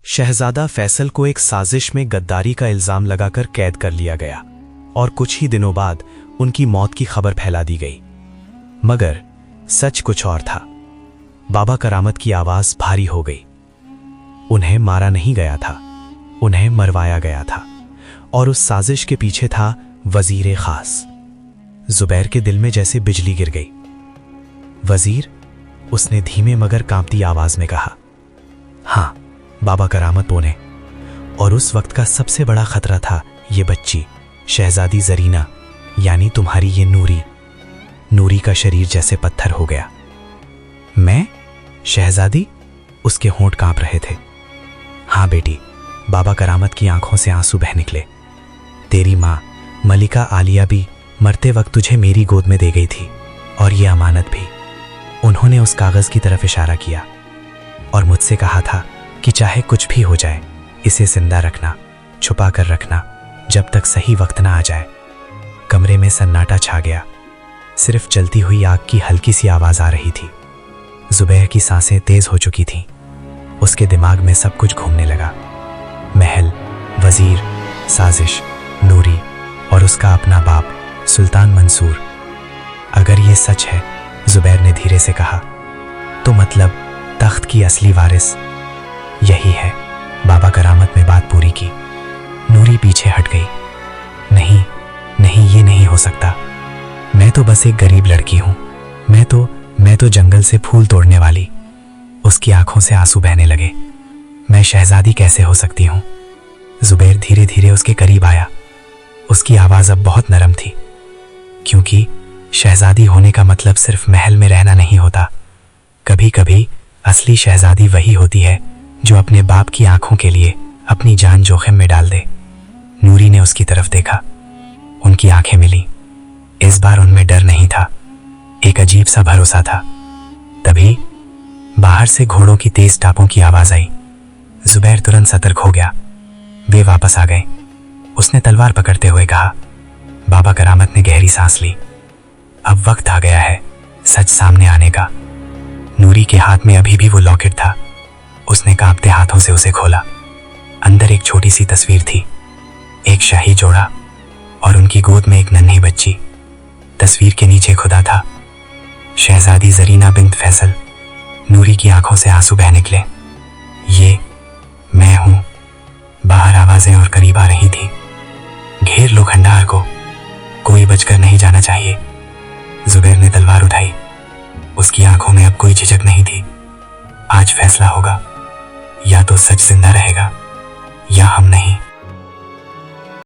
शहजादा फैसल को एक साजिश में गद्दारी का इल्जाम लगाकर कैद कर लिया गया और कुछ ही दिनों बाद उनकी मौत की खबर फैला दी गई। मगर सच कुछ और था। बाबा करामत की आवाज भारी हो गई। उन्हें मारा नहीं गया था, उन्हें मरवाया गया था, और उस साजिश के पीछे था वजीर खास। जुबैर के दिल में जैसे बिजली गिर गई। वजीर, उसने धीमे मगर कांपती आवाज में कहा। हां, बाबा करामत बोले, और उस वक्त का सबसे बड़ा खतरा था ये बच्ची, शहजादी जरीना, यानी तुम्हारी ये नूरी। नूरी का शरीर जैसे पत्थर हो गया। मैं? शहजादी? उसके होंठ कांप रहे थे। हां बेटी, बाबा करामत की आंखों से आंसू बह निकले। तेरी मां मलिका आलिया भी मरते वक्त तुझे मेरी गोद में दे गई थी, और ये अमानत भी। उन्होंने उस कागज की तरफ इशारा किया और मुझसे कहा था कि चाहे कुछ भी हो जाए, इसे जिंदा रखना, छुपा कर रखना, जब तक सही वक्त ना आ जाए। कमरे में सन्नाटा छा गया। सिर्फ जलती हुई आग की हल्की सी आवाज आ रही थी। जुबैर की सांसें तेज हो चुकी थीं। उसके दिमाग में सब कुछ घूमने लगा। महल, वजीर, साजिश, नूरी और उसका अपना बाप सुल्तान मंसूर। अगर ये सच है, जुबैर ने धीरे से कहा, तो मतलब तख्त की असली वारिस यही है। बाबा करामत में बात पूरी की। नूरी पीछे हट गई। नहीं नहीं, ये नहीं हो सकता। मैं तो बस एक गरीब लड़की हूं। मैं तो जंगल से फूल तोड़ने वाली। उसकी आंखों से आंसू बहने लगे। मैं शहजादी कैसे हो सकती हूं? जुबैर धीरे धीरे उसके करीब आया। उसकी आवाज अब बहुत नरम थी, क्योंकि शहजादी होने का मतलब सिर्फ महल में रहना नहीं होता। कभी कभी असली शहजादी वही होती है जो अपने बाप की आंखों के लिए अपनी जान जोखिम में डाल दे। नूरी ने उसकी तरफ देखा। उनकी आंखें मिली। इस बार उनमें डर नहीं था, एक अजीब सा भरोसा था। तभी बाहर से घोड़ों की तेज टापों की आवाज आई। जुबैर तुरंत सतर्क हो गया। वे वापस आ गए। उसने तलवार पकड़ते हुए कहा। बाबा करामत ने गहरी सांस ली। अब वक्त आ गया है सच सामने आने का। नूरी के हाथ में अभी भी वो लॉकेट था। उसने कांपते हाथों से उसे खोला। अंदर एक छोटी सी तस्वीर थी, एक शाही जोड़ा और उनकी गोद में एक नन्ही बच्ची। तस्वीर के नीचे खुदा था, शहजादी जरीना बिन्त फैसल। नूरी की आंखों से आंसू बह निकले। ये मैं हूं। बाहर आवाजें और करीब आ रही थी। घेर लो खंडहर को, कोई बचकर नहीं जाना चाहिए। जुबैर ने तलवार उठाई। उसकी आंखों में अब कोई झिझक नहीं थी। आज फैसला होगा, या तो सच जिंदा रहेगा या हम